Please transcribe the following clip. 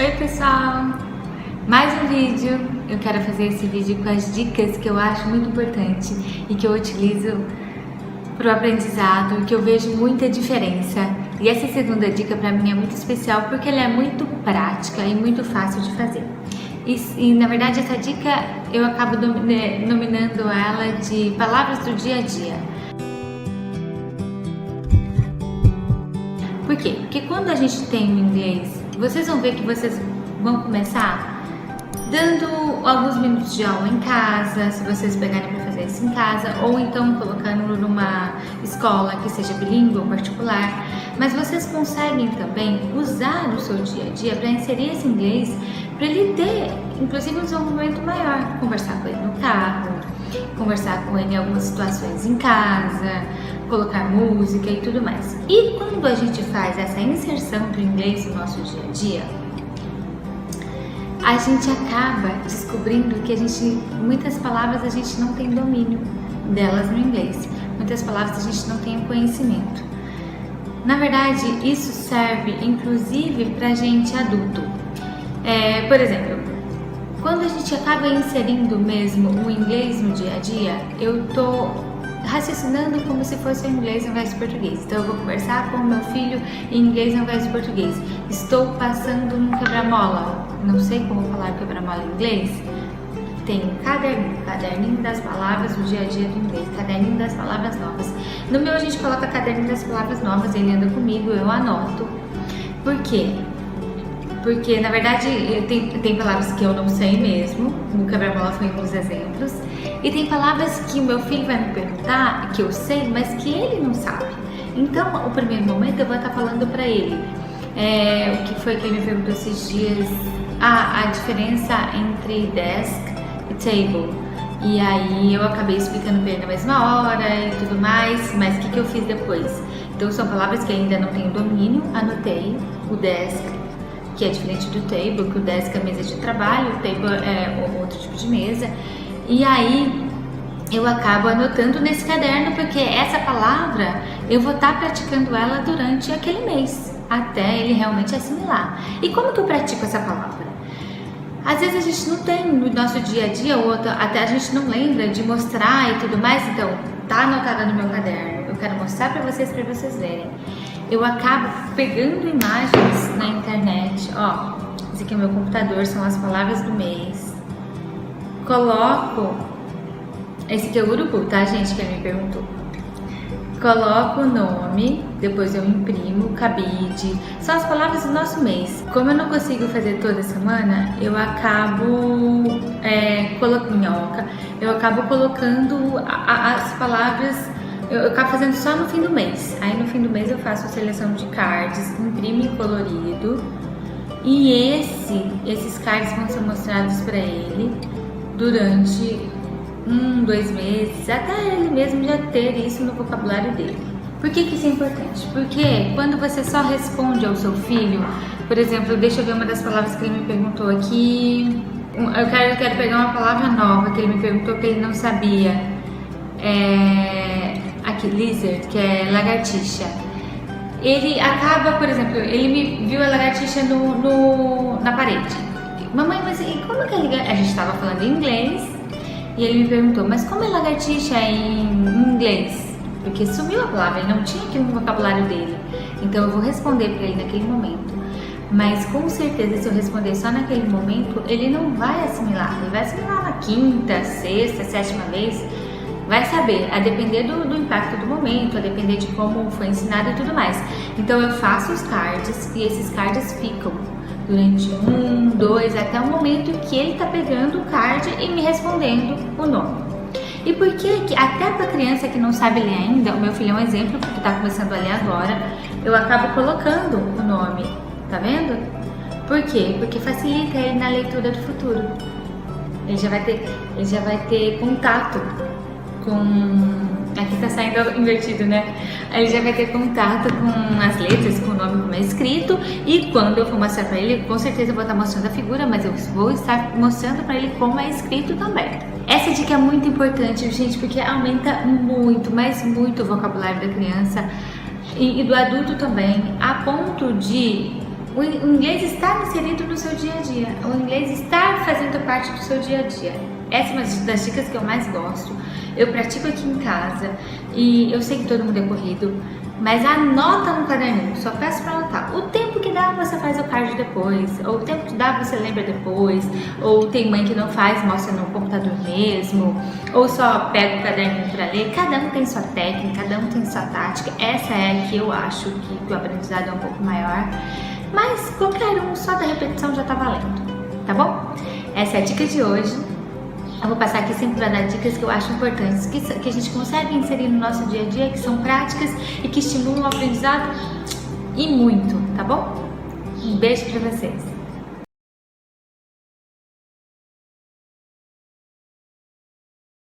Oi pessoal, mais um vídeo. Eu quero fazer esse vídeo com as dicas que eu acho muito importante e que eu utilizo para o aprendizado, que eu vejo muita diferença. E essa segunda dica para mim é muito especial porque ela é muito prática e muito fácil de fazer. E na verdade essa dica eu acabo nominando ela de palavras do dia a dia. Por quê? Porque quando a gente tem o inglês, vocês vão ver que vocês vão começar dando alguns minutos de aula em casa, se vocês pegarem para fazer isso em casa, ou então colocando numa escola que seja bilíngue ou particular. Mas vocês conseguem também usar no seu dia a dia para inserir esse inglês, para ele ter, inclusive, um desenvolvimento maior. Conversar com ele no carro, conversar com ele em algumas situações em casa, colocar música e tudo mais. E quando a gente faz essa inserção do inglês no nosso dia a dia, a gente acaba descobrindo que muitas palavras a gente não tem domínio delas no inglês. Muitas palavras a gente não tem o conhecimento. Na verdade, isso serve inclusive para gente adulto. Por exemplo, quando a gente acaba inserindo mesmo o inglês no dia a dia, eu tô raciocinando como se fosse o inglês ao invés de português. Então eu vou conversar com o meu filho em inglês ao invés de português. Estou passando um quebra-mola. Não sei como falar quebra-mola em inglês. Tem caderninho das palavras do dia a dia do inglês, caderninho das palavras novas. No meu a gente coloca caderninho das palavras novas, ele anda comigo, eu anoto. Por quê? Porque na verdade tem palavras que eu não sei mesmo, no quebra-mola foi um dos exemplos, e tem palavras que o meu filho vai me perguntar, que eu sei, mas que ele não sabe. Então, o primeiro momento eu vou estar falando para ele. O que foi que ele me perguntou esses dias? A diferença entre desk e table. E aí eu acabei explicando para ele na mesma hora e tudo mais, mas o que eu fiz depois? Então são palavras que ainda não tenho domínio, anotei o desk, que é diferente do table, que o desk é mesa de trabalho, o table é outro tipo de mesa. E aí eu acabo anotando nesse caderno, porque essa palavra eu vou estar praticando ela durante aquele mês, até ele realmente assimilar. E como que eu pratico essa palavra? Às vezes a gente não tem no nosso dia a dia, ou até a gente não lembra de mostrar e tudo mais, então tá anotada no meu caderno, eu quero mostrar para vocês verem. Eu acabo pegando imagens na internet, ó, esse aqui é o meu computador, são as palavras do mês. Coloco, esse aqui é o urubu, tá gente, que ele me perguntou. Coloco o nome, depois eu imprimo, cabide, são as palavras do nosso mês. Como eu não consigo fazer toda semana, eu acabo colocando as palavras. Eu acabo fazendo só no fim do mês. Aí no fim do mês eu faço a seleção de cards, imprimo em colorido. E esses cards vão ser mostrados para ele durante 2 meses, até ele mesmo já ter isso no vocabulário dele. Por que isso é importante? Porque quando você só responde ao seu filho, por exemplo, deixa eu ver uma das palavras que ele me perguntou aqui. Eu quero pegar uma palavra nova que ele me perguntou que ele não sabia. Aqui, lizard, que é lagartixa. Ele acaba, por exemplo, ele me viu a lagartixa na parede. Mamãe, mas e como que a gente estava falando em inglês e ele me perguntou, mas como é lagartixa em inglês? Porque sumiu a palavra, ele não tinha aquilo no vocabulário dele. Então eu vou responder para ele naquele momento. Mas com certeza, se eu responder só naquele momento, ele não vai assimilar. Ele vai assimilar na 5ª, 6ª, 7ª vez. Vai saber, a depender do impacto do momento, a depender de como foi ensinado e tudo mais. Então eu faço os cards e esses cards ficam durante 1, 2, até o momento que ele tá pegando o card e me respondendo o nome. E por que até para criança que não sabe ler ainda, o meu filho é um exemplo, porque tá começando a ler agora, eu acabo colocando o nome, tá vendo? Por quê? Porque facilita ele na leitura do futuro. Ele já vai ter contato com... Aqui tá saindo invertido, né? Ele já vai ter contato com as letras, com o nome como é escrito. E quando eu for mostrar pra ele, com certeza eu vou estar mostrando a figura, mas eu vou estar mostrando pra ele como é escrito também. Essa dica é muito importante, gente, porque aumenta muito, mas muito o vocabulário da criança e do adulto também, a ponto de O inglês está inserido no seu dia a dia, o inglês está fazendo parte do seu dia a dia. Essa é uma das dicas que eu mais gosto. Eu pratico aqui em casa e eu sei que todo mundo é corrido, mas anota no caderninho, só peço para anotar. O tempo que dá você faz o cardio depois, ou o tempo que dá você lembra depois, ou tem mãe que não faz, mostra no computador mesmo, ou só pega o caderninho para ler. Cada um tem sua técnica, cada um tem sua tática. Essa é a que eu acho que o aprendizado é um pouco maior, mas qualquer um, só da repetição já tá valendo, tá bom? Essa é a dica de hoje. Eu vou passar aqui sempre para dar dicas que eu acho importantes, que a gente consegue inserir no nosso dia a dia, que são práticas e que estimulam o aprendizado e muito, tá bom? Um beijo para vocês!